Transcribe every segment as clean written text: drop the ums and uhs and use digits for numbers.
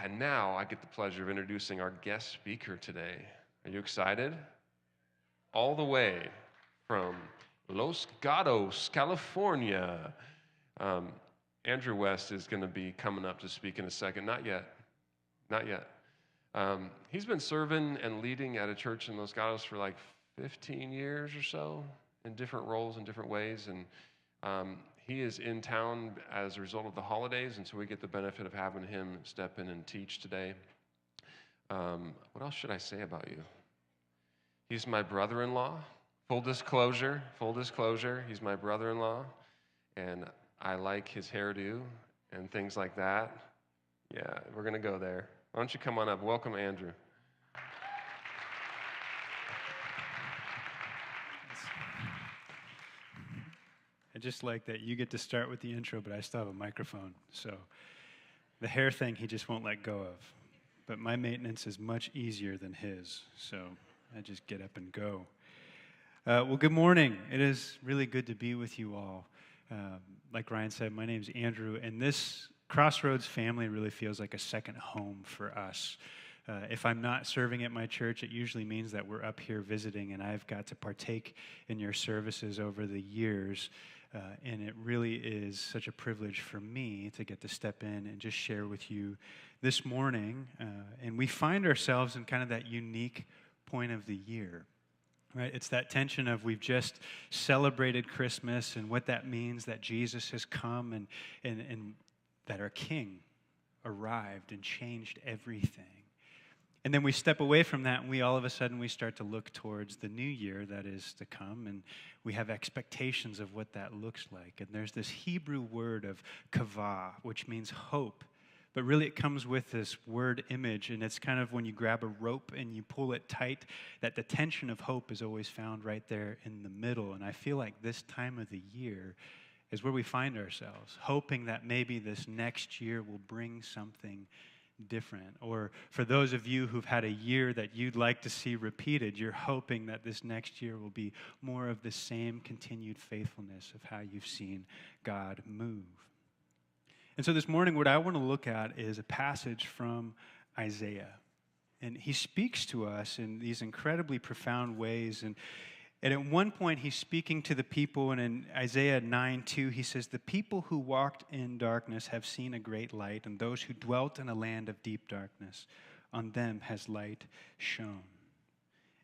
And now I get the pleasure of introducing our guest speaker today. Are you excited? All the way from Los Gatos, California. Um, Andrew West is going to be coming up to speak in a second. Not yet. Not yet. He's been serving and leading at a church in Los Gatos for like 15 years or so in different roles in different ways. And he is in town as a result of the holidays, and so we get the benefit of having him step in and teach today. What else should I say about you? He's my brother-in-law. Full disclosure, he's my brother-in-law, and I like his hairdo and things like that. Yeah, we're going to go there. Why don't you come on up? Welcome, Andrew. I just like that you get to start with the intro, but I still have a microphone. So the hair thing he just won't let go of. But my maintenance is much easier than his, so I just get up and go. Well, good morning. It is really good to be with you all. Like Ryan said, my name's Andrew, and this Crossroads family really feels like a second home for us. If I'm not serving at my church, it usually means that we're up here visiting, and I've got to partake in your services over the years. And it really is such a privilege for me to get to step in and just share with you this morning. And we find ourselves in kind of that unique point of the year, right? It's that tension of we've just celebrated Christmas and what that means that Jesus has come and that our King arrived and changed everything. And then we step away from that, and we all of a sudden we start to look towards the new year that is to come, and we have expectations of what that looks like. And there's this Hebrew word of kavah, which means hope, but really it comes with this word image, and it's kind of when you grab a rope and you pull it tight, that the tension of hope is always found right there in the middle. And I feel like this time of the year is where we find ourselves, hoping that maybe this next year will bring something different. Or for those of you who've had a year that you'd like to see repeated, you're hoping that this next year will be more of the same continued faithfulness of how you've seen God move. And so this morning, what I want to look at is a passage from Isaiah. And he speaks to us in these incredibly profound ways. And at one point, he's speaking to the people, and in Isaiah 9:2, he says, "The people who walked in darkness have seen a great light, and those who dwelt in a land of deep darkness, on them has light shone."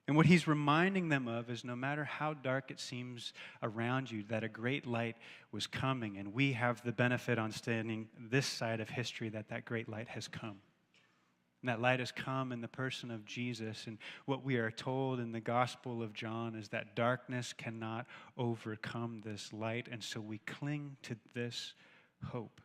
And what he's reminding them of is no matter how dark it seems around you, that a great light was coming, and we have the benefit on standing this side of history that great light has come. And that light has come in the person of Jesus. And what we are told in the Gospel of John is that darkness cannot overcome this light. And so we cling to this hope.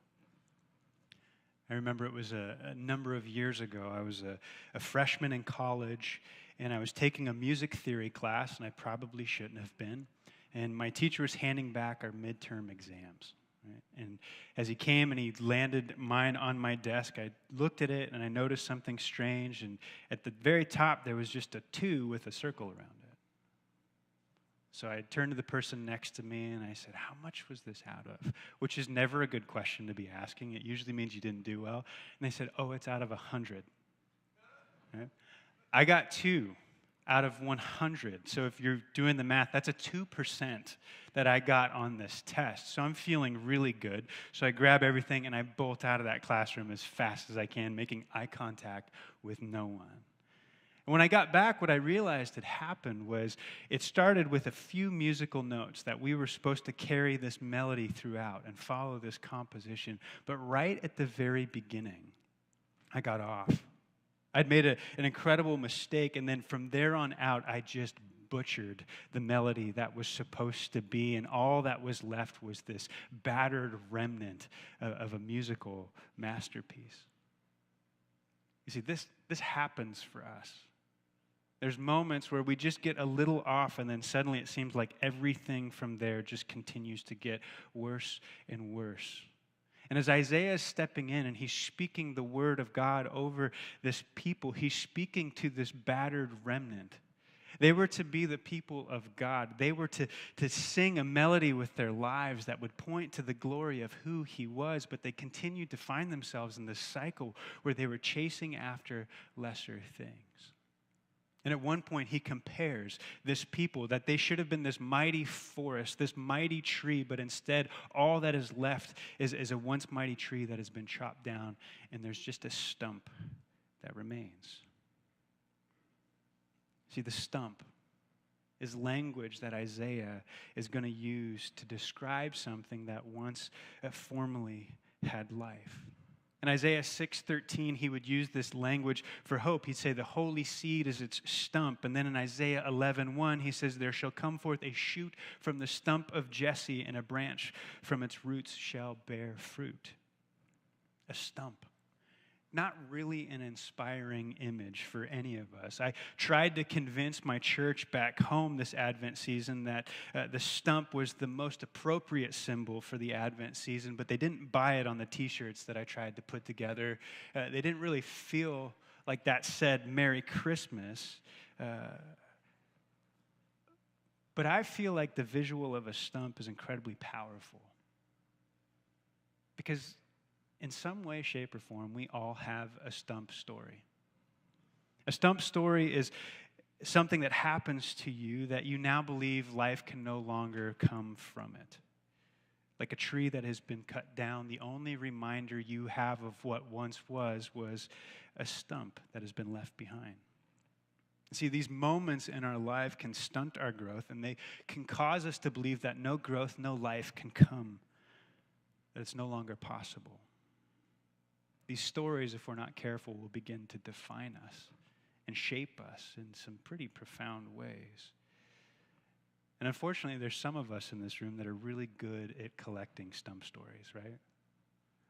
I remember it was a number of years ago. I was a freshman in college, and I was taking a music theory class, and I probably shouldn't have been. And my teacher was handing back our midterm exams. Right? And as he came and he landed mine on my desk, I looked at it and I noticed something strange. And at the very top, there was just a 2 with a circle around it. So I turned to the person next to me and I said, "How much was this out of?" Which is never a good question to be asking. It usually means you didn't do well. And they said, "Oh, it's out of 100. Right? I got 2 out of 100. So if you're doing the math, that's a 2% that I got on this test. So I'm feeling really good. So I grab everything and I bolt out of that classroom as fast as I can, making eye contact with no one. And when I got back, what I realized had happened was it started with a few musical notes that we were supposed to carry this melody throughout and follow this composition. But right at the very beginning, I got off. I'd made an incredible mistake, and then from there on out, I just butchered the melody that was supposed to be, and all that was left was this battered remnant of a musical masterpiece. You see, this happens for us. There's moments where we just get a little off, and then suddenly it seems like everything from there just continues to get worse and worse. And as Isaiah is stepping in and he's speaking the word of God over this people, he's speaking to this battered remnant They were to be the people of God. They were to sing a melody with their lives that would point to the glory of who he was, but they continued to find themselves in this cycle where they were chasing after lesser things. And at one point, he compares this people that they should have been this mighty forest, this mighty tree, but instead, all that is left is a once mighty tree that has been chopped down, and there's just a stump that remains. See, the stump is language that Isaiah is going to use to describe something that once formerly had life. In Isaiah 6:13, he would use this language for hope. He'd say the holy seed is its stump. And then in Isaiah 11:1, he says, there shall come forth a shoot from the stump of Jesse, and a branch from its roots shall bear fruit. A stump. Not really an inspiring image for any of us. I tried to convince my church back home this Advent season that the stump was the most appropriate symbol for the Advent season, but they didn't buy it on the t-shirts that I tried to put together. They didn't really feel like that said Merry Christmas. But I feel like the visual of a stump is incredibly powerful. Because in some way, shape, or form, we all have a stump story. A stump story is something that happens to you that you now believe life can no longer come from it. Like a tree that has been cut down, the only reminder you have of what once was a stump that has been left behind. See, these moments in our life can stunt our growth, and they can cause us to believe that no growth, no life can come, that it's no longer possible. These stories, if we're not careful, will begin to define us and shape us in some pretty profound ways. And unfortunately, there's some of us in this room that are really good at collecting stump stories, right?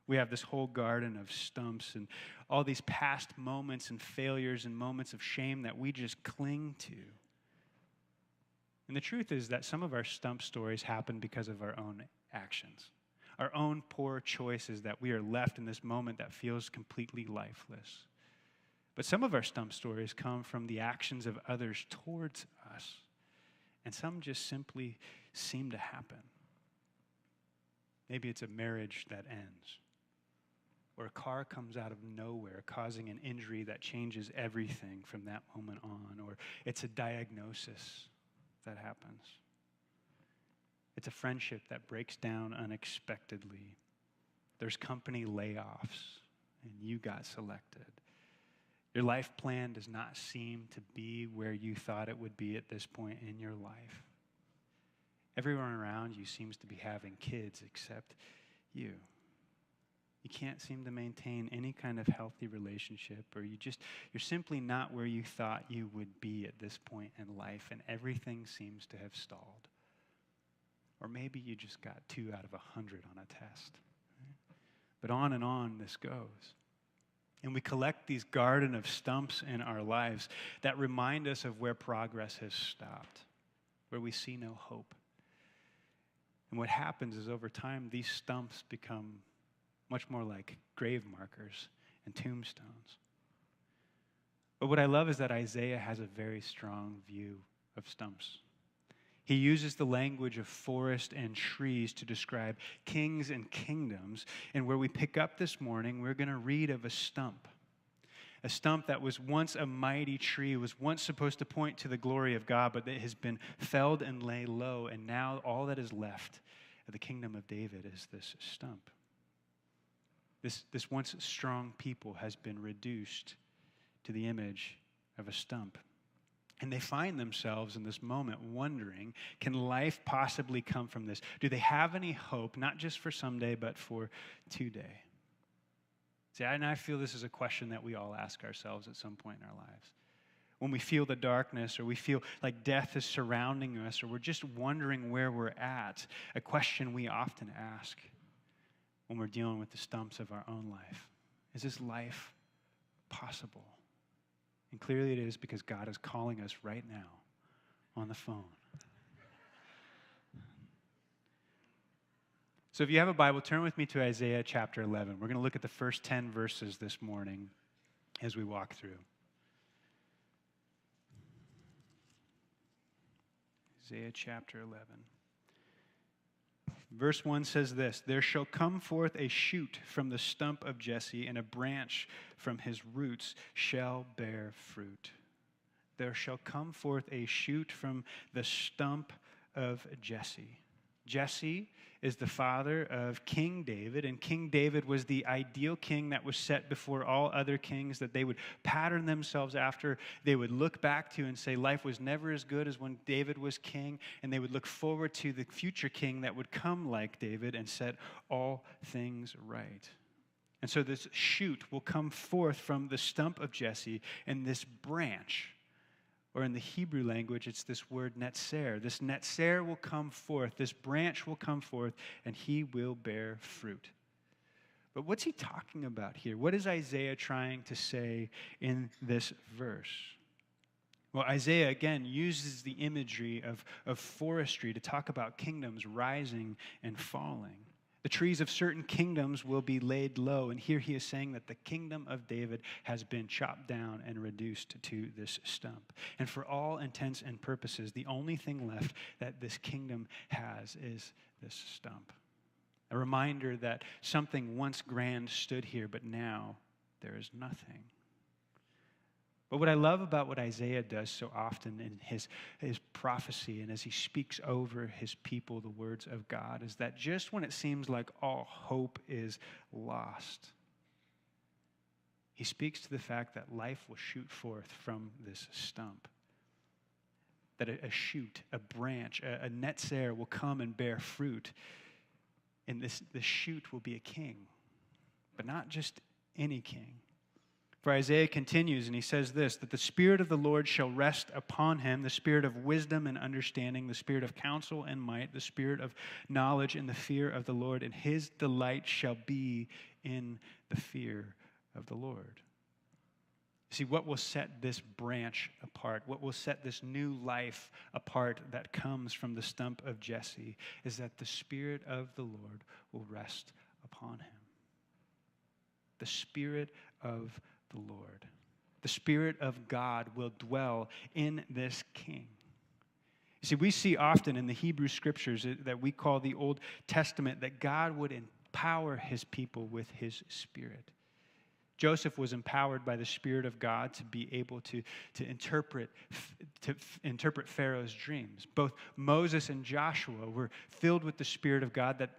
We have this whole garden of stumps and all these past moments and failures and moments of shame that we just cling to. And the truth is that some of our stump stories happen because of our own actions. Our own poor choices, that we are left in this moment that feels completely lifeless. But some of our stump stories come from the actions of others towards us, and some just simply seem to happen. Maybe it's a marriage that ends, or a car comes out of nowhere causing an injury that changes everything from that moment on, or it's a diagnosis that happens. It's a friendship that breaks down unexpectedly. There's company layoffs, and you got selected. Your life plan does not seem to be where you thought it would be at this point in your life. Everyone around you seems to be having kids except you. You can't seem to maintain any kind of healthy relationship, or you're simply not where you thought you would be at this point in life, and everything seems to have stalled. Or maybe you just got 2 out of 100 on a test. But on and on this goes. And we collect these garden of stumps in our lives that remind us of where progress has stopped, where we see no hope. And what happens is over time, these stumps become much more like grave markers and tombstones. But what I love is that Isaiah has a very strong view of stumps. He uses the language of forest and trees to describe kings and kingdoms. And where we pick up this morning, we're going to read of a stump. A stump that was once a mighty tree, was once supposed to point to the glory of God, but that has been felled and lay low. And now all that is left of the kingdom of David is this stump. This once strong people has been reduced to the image of a stump. And they find themselves in this moment wondering, can life possibly come from this? Do they have any hope, not just for someday, but for today? See, and I feel this is a question that we all ask ourselves at some point in our lives. When we feel the darkness, or we feel like death is surrounding us, or we're just wondering where we're at, a question we often ask when we're dealing with the stumps of our own life. Is this life possible? And clearly it is, because God is calling us right now on the phone. So if you have a Bible, turn with me to Isaiah chapter 11. We're going to look at the first 10 verses this morning as we walk through. Isaiah chapter 11. Verse 1 says this, "There shall come forth a shoot from the stump of Jesse, and a branch from his roots shall bear fruit." There shall come forth a shoot from the stump of Jesse. Jesse is the father of King David, and King David was the ideal king that was set before all other kings that they would pattern themselves after. They would look back to and say life was never as good as when David was king, and they would look forward to the future king that would come like David and set all things right. And so this shoot will come forth from the stump of Jesse, and this branch, or in the Hebrew language, it's this word netzer. This netzer will come forth, this branch will come forth, and he will bear fruit. But what's he talking about here? What is Isaiah trying to say in this verse? Well, Isaiah, again, uses the imagery of forestry to talk about kingdoms rising and falling. The trees of certain kingdoms will be laid low, and here he is saying that the kingdom of David has been chopped down and reduced to this stump. And for all intents and purposes, the only thing left that this kingdom has is this stump. A reminder that something once grand stood here, but now there is nothing. But what I love about what Isaiah does so often in his prophecy and as he speaks over his people the words of God is that just when it seems like all hope is lost, he speaks to the fact that life will shoot forth from this stump. That a shoot, a branch, a netzer will come and bear fruit. And this shoot will be a king, but not just any king. For Isaiah continues, and he says this, that the Spirit of the Lord shall rest upon him, the Spirit of wisdom and understanding, the Spirit of counsel and might, the Spirit of knowledge and the fear of the Lord, and his delight shall be in the fear of the Lord. See, what will set this branch apart, what will set this new life apart that comes from the stump of Jesse, is that the Spirit of the Lord will rest upon him. The Spirit of the Lord. The Spirit of God will dwell in this king. You see, we see often in the Hebrew scriptures that we call the Old Testament that God would empower his people with his Spirit. Joseph was empowered by the Spirit of God to be able to interpret Pharaoh's dreams. Both Moses and Joshua were filled with the Spirit of God that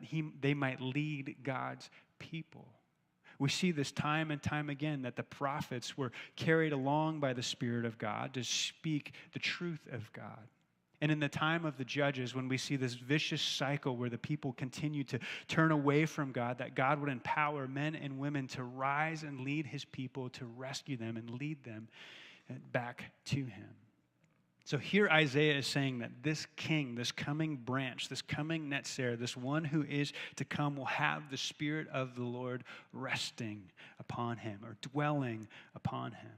they might lead God's people. We see this time and time again that the prophets were carried along by the Spirit of God to speak the truth of God. And in the time of the judges, when we see this vicious cycle where the people continue to turn away from God, that God would empower men and women to rise and lead his people, to rescue them and lead them back to him. So here Isaiah is saying that this king, this coming branch, this coming netzer, this one who is to come will have the Spirit of the Lord resting upon him or dwelling upon him.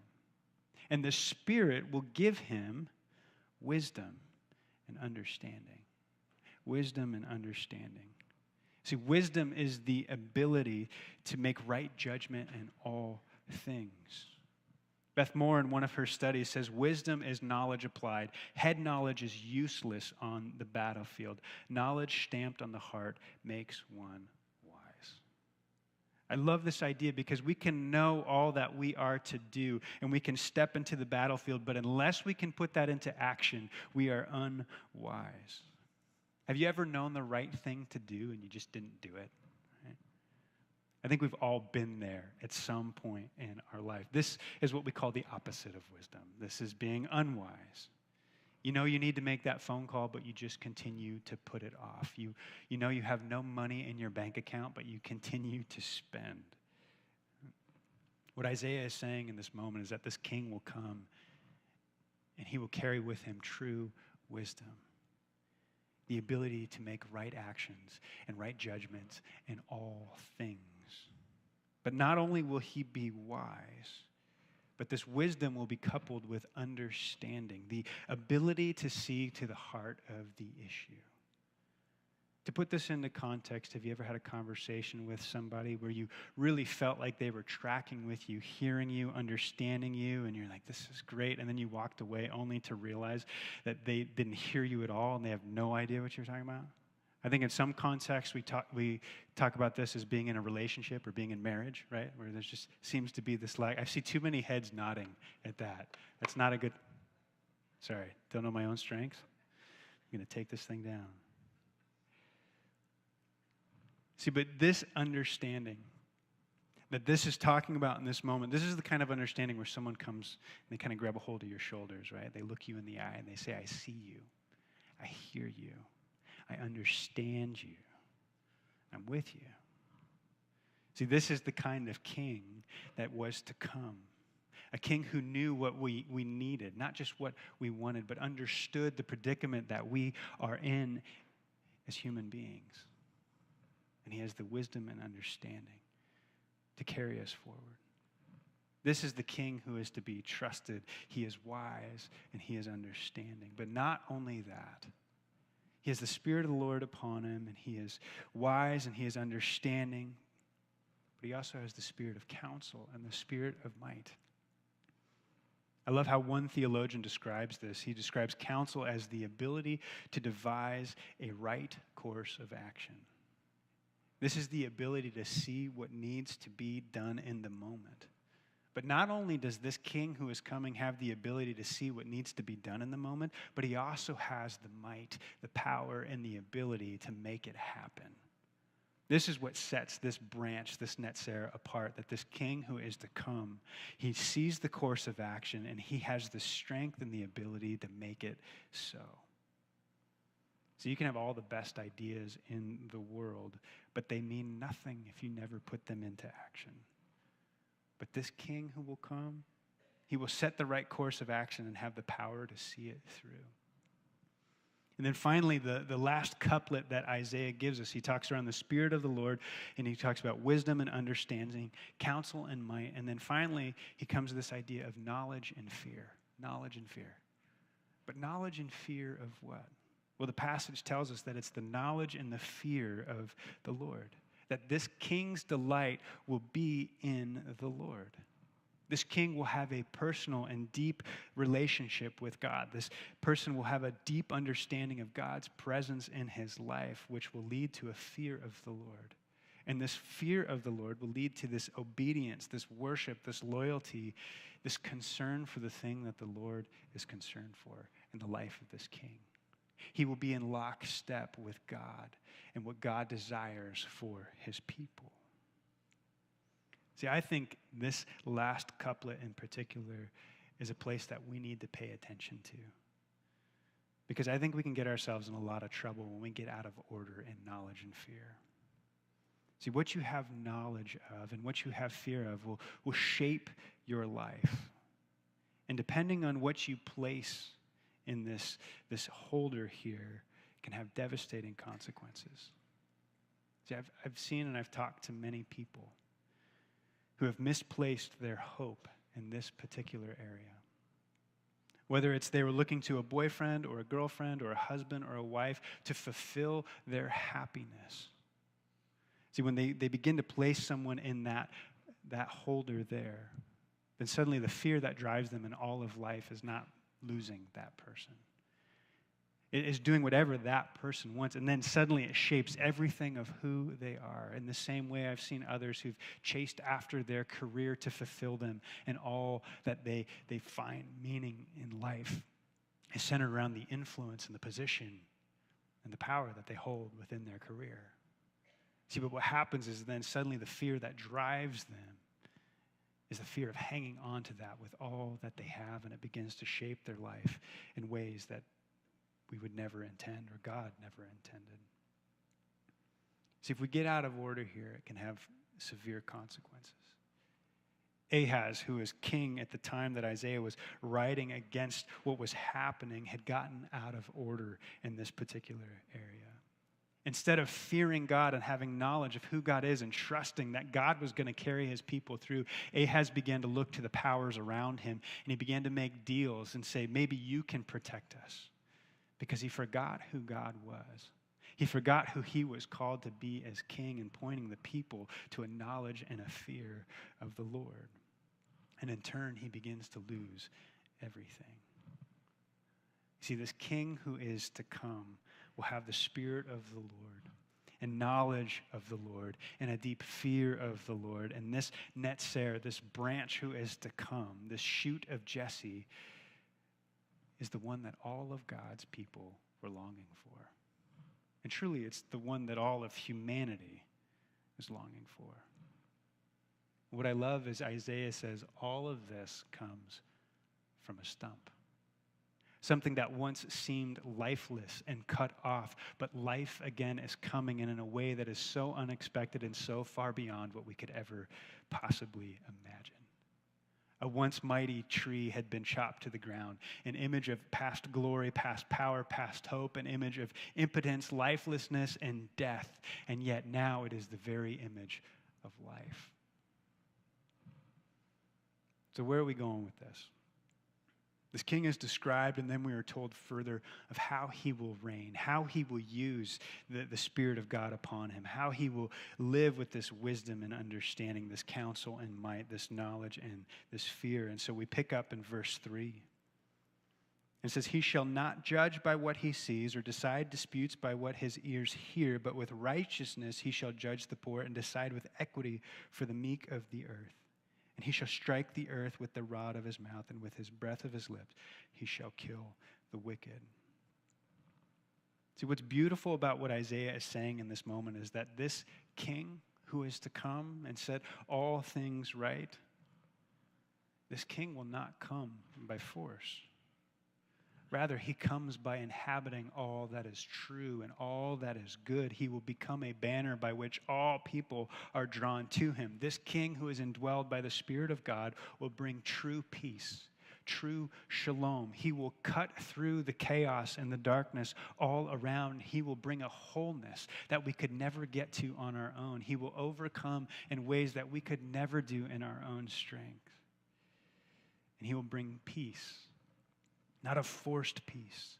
And the Spirit will give him wisdom and understanding. Wisdom and understanding. See, wisdom is the ability to make right judgment in all things. Beth Moore, in one of her studies, says, wisdom is knowledge applied. Head knowledge is useless on the battlefield. Knowledge stamped on the heart makes one wise. I love this idea because we can know all that we are to do and we can step into the battlefield, but unless we can put that into action, we are unwise. Have you ever known the right thing to do and you just didn't do it? I think we've all been there at some point in our life. This is what we call the opposite of wisdom. This is being unwise. You know you need to make that phone call, but you just continue to put it off. You know you have no money in your bank account, but you continue to spend. What Isaiah is saying in this moment is that this king will come and he will carry with him true wisdom. The ability to make right actions and right judgments in all things. But not only will he be wise, but this wisdom will be coupled with understanding, the ability to see to the heart of the issue. To put this into context, have you ever had a conversation with somebody where you really felt like they were tracking with you, hearing you, understanding you, and you're like, this is great, and then you walked away only to realize that they didn't hear you at all and they have no idea what you're talking about? I think in some contexts we talk about this as being in a relationship or being in marriage, right? Where there just seems to be this lag. I see too many heads nodding at that. That's not a good, sorry, don't know my own strengths. I'm going to take this thing down. See, but this understanding that this is talking about in this moment, this is the kind of understanding where someone comes and they kind of grab a hold of your shoulders, right? They look you in the eye and they say, I see you. I hear you. I understand you. I'm with you. See, this is the kind of king that was to come. A king who knew what we needed, not just what we wanted, but understood the predicament that we are in as human beings. And he has the wisdom and understanding to carry us forward. This is the king who is to be trusted. He is wise and he is understanding. But not only that, he has the Spirit of the Lord upon him, and he is wise and he is understanding. But he also has the Spirit of counsel and the Spirit of might. I love how one theologian describes this. He describes counsel as the ability to devise a right course of action. This is the ability to see what needs to be done in the moment. But not only does this king who is coming have the ability to see what needs to be done in the moment, but he also has the might, the power, and the ability to make it happen. This is what sets this branch, this Netzer, apart, that this king who is to come, he sees the course of action, and he has the strength and the ability to make it so. So you can have all the best ideas in the world, but they mean nothing if you never put them into action. But this king who will come, he will set the right course of action and have the power to see it through. And then finally, the last couplet that Isaiah gives us, he talks around the Spirit of the Lord, and he talks about wisdom and understanding, counsel and might. And then finally, he comes to this idea of knowledge and fear. Knowledge and fear. But knowledge and fear of what? Well, the passage tells us that it's the knowledge and the fear of the Lord. That this king's delight will be in the Lord. This king will have a personal and deep relationship with God. This person will have a deep understanding of God's presence in his life, which will lead to a fear of the Lord. And this fear of the Lord will lead to this obedience, this worship, this loyalty, this concern for the thing that the Lord is concerned for in the life of this king. He will be in lockstep with God and what God desires for his people. See, I think this last couplet in particular is a place that we need to pay attention to. Because I think we can get ourselves in a lot of trouble when we get out of order in knowledge and fear. See, what you have knowledge of and what you have fear of will shape your life. And depending on what you place in this holder here, can have devastating consequences. See, I've seen and I've talked to many people who have misplaced their hope in this particular area. Whether it's they were looking to a boyfriend or a girlfriend or a husband or a wife to fulfill their happiness. See, when they begin to place someone in that holder there, then suddenly the fear that drives them in all of life is not losing that person. It is doing whatever that person wants, and then suddenly it shapes everything of who they are. In the same way, I've seen others who've chased after their career to fulfill them, and all that they find meaning in life is centered around the influence and the position and the power that they hold within their career. See, but what happens is then suddenly the fear that drives them is the fear of hanging on to that with all that they have, and it begins to shape their life in ways that we would never intend, or God never intended. See, if we get out of order here, it can have severe consequences. Ahaz, who was king at the time that Isaiah was writing against what was happening, had gotten out of order in this particular area. Instead of fearing God and having knowledge of who God is and trusting that God was going to carry his people through, Ahaz began to look to the powers around him, and he began to make deals and say, maybe you can protect us. Because he forgot who God was. He forgot who he was called to be as king and pointing the people to a knowledge and a fear of the Lord. And in turn, he begins to lose everything. See, this king who is to come will have the Spirit of the Lord and knowledge of the Lord and a deep fear of the Lord. And this Netzer, this branch who is to come, this shoot of Jesse, is the one that all of God's people were longing for. And truly, it's the one that all of humanity is longing for. What I love is Isaiah says all of this comes from a stump. Something that once seemed lifeless and cut off, but life again is coming in a way that is so unexpected and so far beyond what we could ever possibly imagine. A once mighty tree had been chopped to the ground, an image of past glory, past power, past hope, an image of impotence, lifelessness, and death, and yet now it is the very image of life. So where are we going with this? This king is described, and then we are told further of how he will reign, how he will use the Spirit of God upon him, how he will live with this wisdom and understanding, this counsel and might, this knowledge and this fear. And so we pick up in verse 3. It says, "He shall not judge by what he sees or decide disputes by what his ears hear, but with righteousness he shall judge the poor and decide with equity for the meek of the earth. And he shall strike the earth with the rod of his mouth, and with his breath of his lips he shall kill the wicked." See, what's beautiful about what Isaiah is saying in this moment is that this king who is to come and set all things right, this king will not come by force. Rather, he comes by inhabiting all that is true and all that is good. He will become a banner by which all people are drawn to him. This king who is indwelled by the Spirit of God will bring true peace, true shalom. He will cut through the chaos and the darkness all around. He will bring a wholeness that we could never get to on our own. He will overcome in ways that we could never do in our own strength. And he will bring peace. Not a forced peace,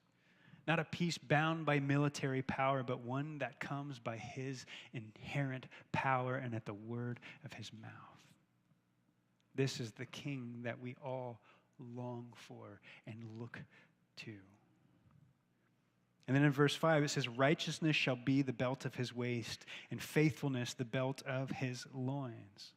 not a peace bound by military power, but one that comes by his inherent power and at the word of his mouth. This is the king that we all long for and look to. And then in verse 5, it says, "Righteousness shall be the belt of his waist, and faithfulness the belt of his loins."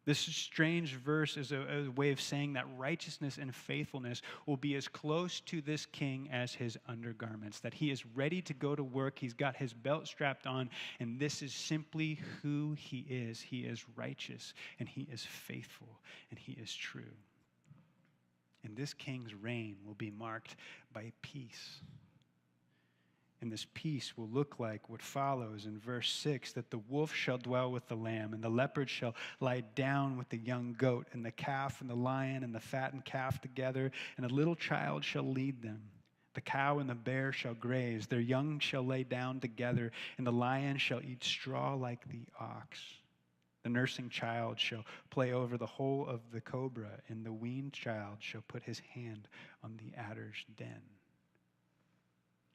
This strange verse is a way of saying that righteousness and faithfulness will be as close to this king as his undergarments, that he is ready to go to work, he's got his belt strapped on, and this is simply who he is. He is righteous, and he is faithful, and he is true. And this king's reign will be marked by peace. And this peace will look like what follows in verse 6, that the wolf shall dwell with the lamb, and the leopard shall lie down with the young goat, and the calf and the lion and the fattened calf together, and a little child shall lead them. The cow and the bear shall graze, their young shall lay down together, and the lion shall eat straw like the ox. The nursing child shall play over the hole of the cobra, and the weaned child shall put his hand on the adder's den.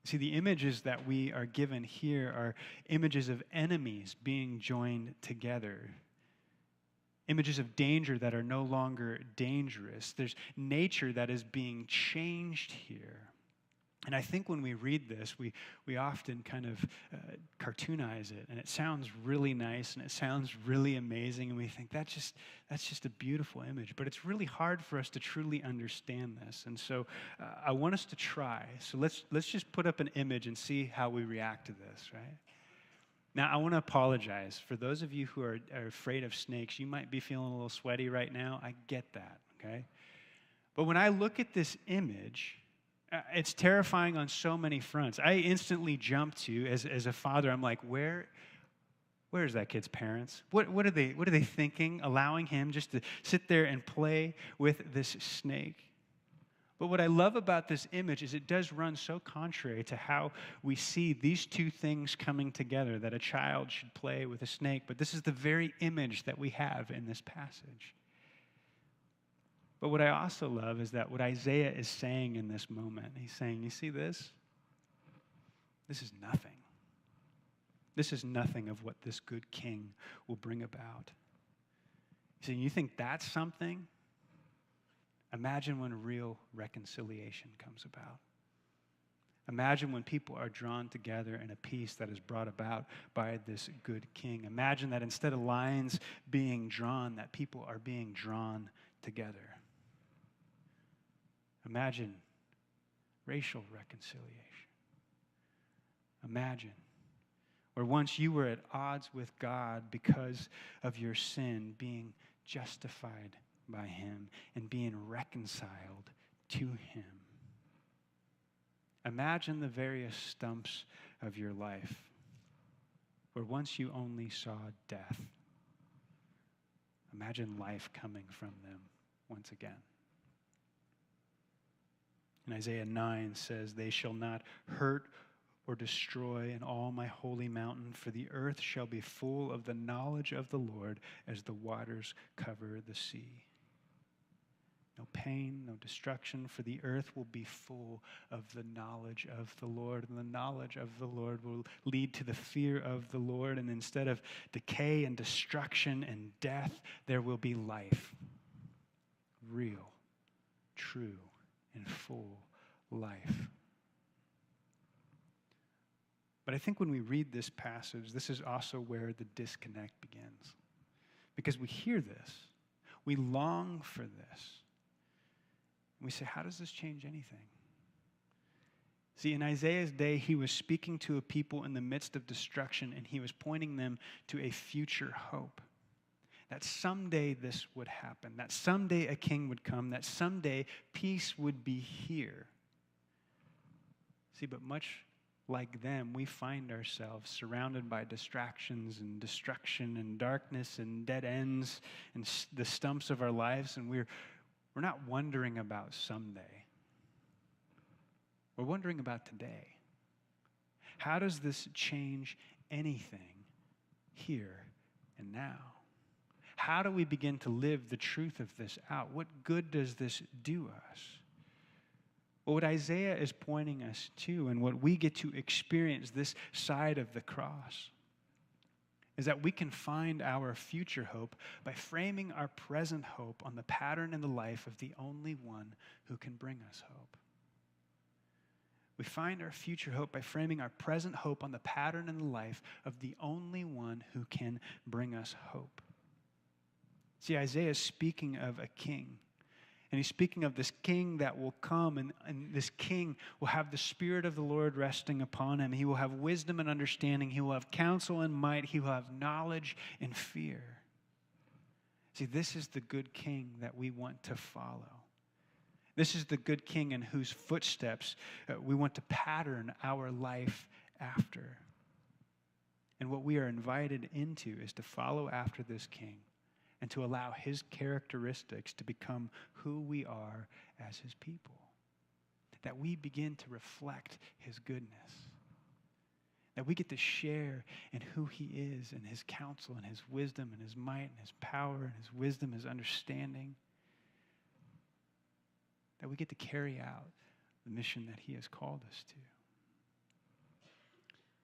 See, the images that we are given here are images of enemies being joined together. Images of danger that are no longer dangerous. There's nature that is being changed here. And I think when we read this, we often kind of cartoonize it, and it sounds really nice, and it sounds really amazing, and we think that's just a beautiful image. But it's really hard for us to truly understand this, and so I want us to try. So let's just put up an image and see how we react to this, right? Now, I want to apologize for those of you who are afraid of snakes. You might be feeling a little sweaty right now. I get that, okay? But when I look at this image, it's terrifying on so many fronts. I instantly jump to, as a father, I'm like, where is that kid's parents? What are they thinking, allowing him just to sit there and play with this snake? But what I love about this image is it does run so contrary to how we see these two things coming together, that a child should play with a snake, but this is the very image that we have in this passage. But what I also love is that what Isaiah is saying in this moment, he's saying, you see this? This is nothing. This is nothing of what this good king will bring about. So you think that's something? Imagine when real reconciliation comes about. Imagine when people are drawn together in a peace that is brought about by this good king. Imagine that instead of lines being drawn, that people are being drawn together. Imagine racial reconciliation. Imagine where once you were at odds with God because of your sin, being justified by him and being reconciled to him. Imagine the various stumps of your life where once you only saw death. Imagine life coming from them once again. And Isaiah 9 says, "They shall not hurt or destroy in all my holy mountain, for the earth shall be full of the knowledge of the Lord as the waters cover the sea." No pain, no destruction, for the earth will be full of the knowledge of the Lord. And the knowledge of the Lord will lead to the fear of the Lord. And instead of decay and destruction and death, there will be life. Real, true, and full life. But I think when we read this passage, this is also where the disconnect begins. Because we hear this, we long for this. And we say, how does this change anything? See, in Isaiah's day, he was speaking to a people in the midst of destruction, and he was pointing them to a future hope. That someday this would happen, that someday a king would come, that someday peace would be here. See, but much like them, we find ourselves surrounded by distractions and destruction and darkness and dead ends and the stumps of our lives, and we're not wondering about someday. We're wondering about today. How does this change anything here and now? How do we begin to live the truth of this out? What good does this do us? Well, what Isaiah is pointing us to and what we get to experience this side of the cross is that we can find our future hope by framing our present hope on the pattern and the life of the only one who can bring us hope. We find our future hope by framing our present hope on the pattern and the life of the only one who can bring us hope. See, Isaiah is speaking of a king. And he's speaking of this king that will come, and this king will have the Spirit of the Lord resting upon him. He will have wisdom and understanding. He will have counsel and might. He will have knowledge and fear. See, this is the good king that we want to follow. This is the good king in whose footsteps we want to pattern our life after. And what we are invited into is to follow after this king, and to allow his characteristics to become who we are as his people. That we begin to reflect his goodness. That we get to share in who he is and his counsel and his wisdom and his might and his power and his wisdom, his understanding. That we get to carry out the mission that he has called us to.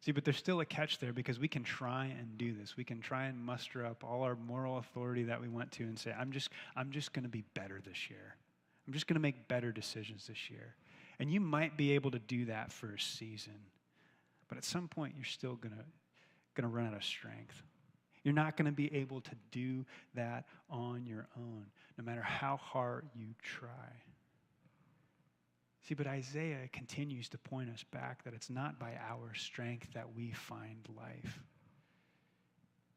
See, but there's still a catch there, because we can try and do this. We can try and muster up all our moral authority that we want to and say, I'm just going to be better this year. I'm just going to make better decisions this year. And you might be able to do that for a season, but at some point you're still going to run out of strength. You're not going to be able to do that on your own, no matter how hard you try. See, but Isaiah continues to point us back that it's not by our strength that we find life.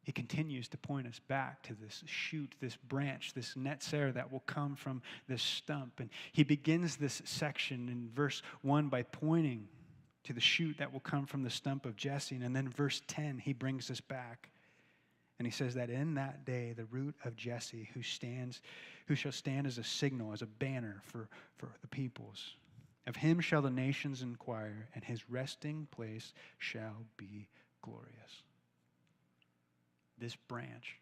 He continues to point us back to this shoot, this branch, this netzer that will come from this stump. And he begins this section in verse 1 by pointing to the shoot that will come from the stump of Jesse. And then verse 10, he brings us back. And he says that in that day, the root of Jesse, who shall stand as a signal, as a banner for the peoples. Of him shall the nations inquire, and his resting place shall be glorious. This branch,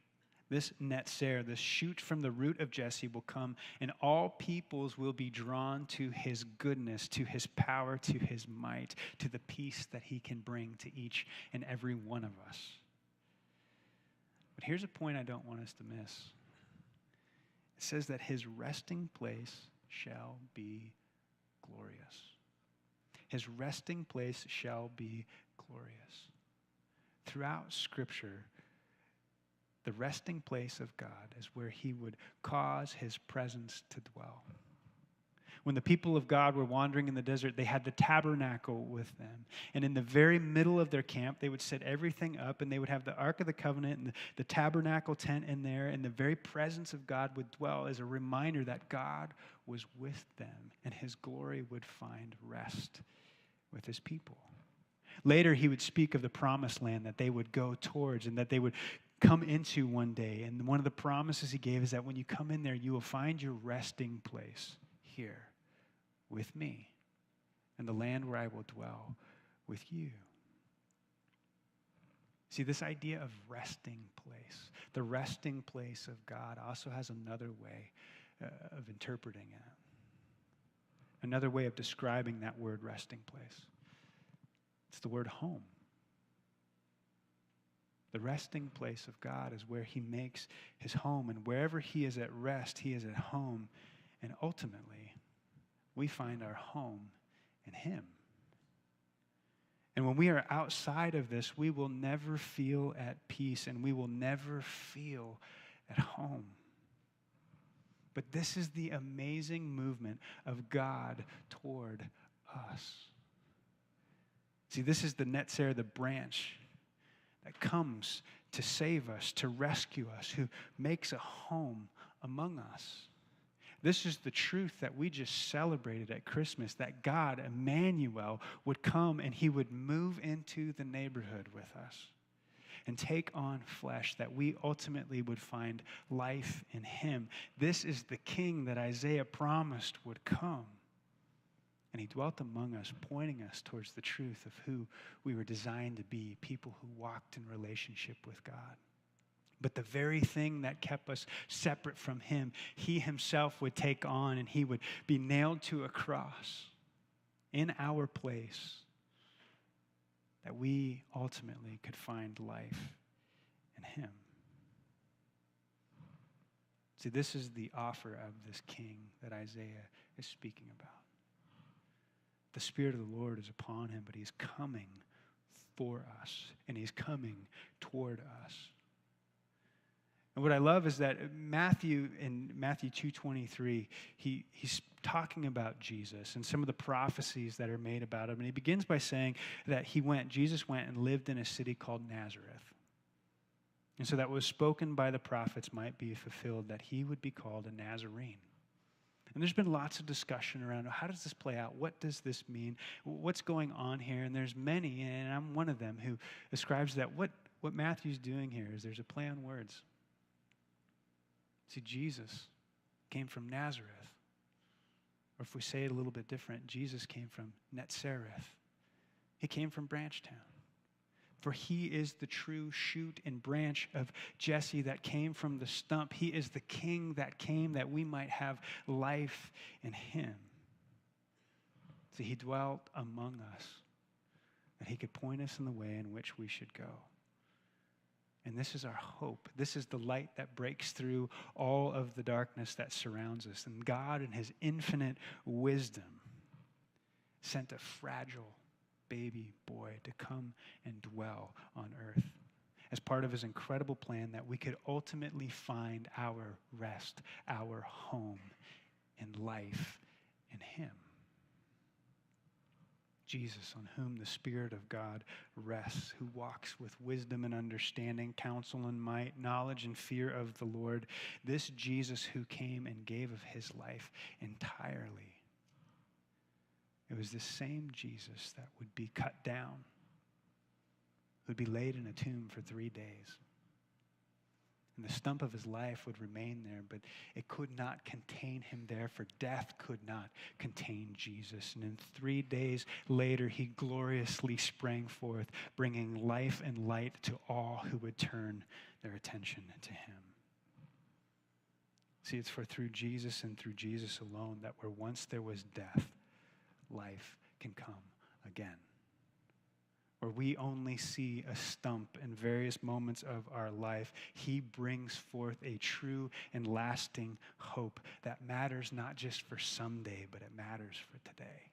This netzer, this shoot from the root of Jesse, will come, and all peoples will be drawn to his goodness, to his power, to his might, to the peace that he can bring to each and every one of us. But here's a point I don't want us to miss. It says that his resting place shall be glorious. His resting place shall be glorious. Throughout Scripture, the resting place of God is where he would cause his presence to dwell. When the people of God were wandering in the desert, they had the tabernacle with them. And in the very middle of their camp, they would set everything up, and they would have the Ark of the Covenant and the tabernacle tent in there, and the very presence of God would dwell as a reminder that God was with them, and his glory would find rest with his people. Later, he would speak of the promised land that they would go towards and that they would come into one day. And one of the promises he gave is that when you come in there, you will find your resting place here with me, and the land where I will dwell with you. See, this idea of resting place, the resting place of God, also has another way of interpreting it. Another way of describing that word resting place. It's the word home. The resting place of God is where he makes his home, and wherever he is at rest, he is at home, and ultimately, we find our home in him. And when we are outside of this, we will never feel at peace, and we will never feel at home. But this is the amazing movement of God toward us. See, this is the netzer, the branch that comes to save us, to rescue us, who makes a home among us. This is the truth that we just celebrated at Christmas, that God, Emmanuel, would come and he would move into the neighborhood with us and take on flesh, that we ultimately would find life in him. This is the king that Isaiah promised would come. And he dwelt among us, pointing us towards the truth of who we were designed to be, people who walked in relationship with God. But the very thing that kept us separate from him, he himself would take on, and he would be nailed to a cross in our place, that we ultimately could find life in him. See, this is the offer of this king that Isaiah is speaking about. The Spirit of the Lord is upon him, but he's coming for us, and he's coming toward us. And what I love is that Matthew, in Matthew 2:23, he's talking about Jesus and some of the prophecies that are made about him. And he begins by saying that Jesus went and lived in a city called Nazareth. And so that was spoken by the prophets might be fulfilled, that he would be called a Nazarene. And there's been lots of discussion around how does this play out? What does this mean? What's going on here? And there's many, and I'm one of them, who ascribes that what Matthew's doing here is there's a play on words. See, Jesus came from Nazareth. Or if we say it a little bit different, Jesus came from Nazareth. He came from Branchtown. For he is the true shoot and branch of Jesse that came from the stump. He is the king that came that we might have life in him. So he dwelt among us, that he could point us in the way in which we should go. And this is our hope. This is the light that breaks through all of the darkness that surrounds us. And God, in his infinite wisdom, sent a fragile baby boy to come and dwell on earth as part of his incredible plan that we could ultimately find our rest, our home, and life in him. Jesus, on whom the Spirit of God rests, who walks with wisdom and understanding, counsel and might, knowledge and fear of the Lord. This Jesus who came and gave of his life entirely. It was the same Jesus that would be cut down, would be laid in a tomb for 3 days. And the stump of his life would remain there, but it could not contain him there, for death could not contain Jesus. And in 3 days later, he gloriously sprang forth, bringing life and light to all who would turn their attention to him. See, it's for through Jesus and through Jesus alone that where once there was death, life can come again. Where we only see a stump in various moments of our life, he brings forth a true and lasting hope that matters not just for someday, but it matters for today.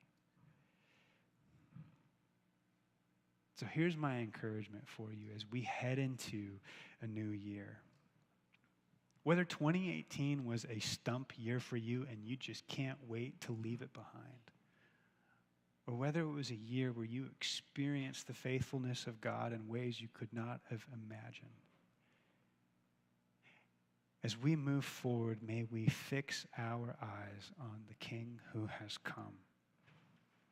So here's my encouragement for you as we head into a new year. Whether 2018 was a stump year for you and you just can't wait to leave it behind, or whether it was a year where you experienced the faithfulness of God in ways you could not have imagined. As we move forward, may we fix our eyes on the King who has come.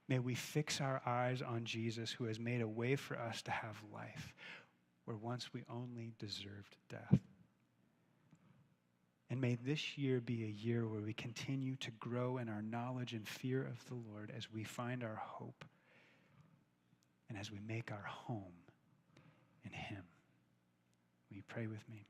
May we fix our eyes on Jesus, who has made a way for us to have life where once we only deserved death. And may this year be a year where we continue to grow in our knowledge and fear of the Lord as we find our hope and as we make our home in him. Will you pray with me?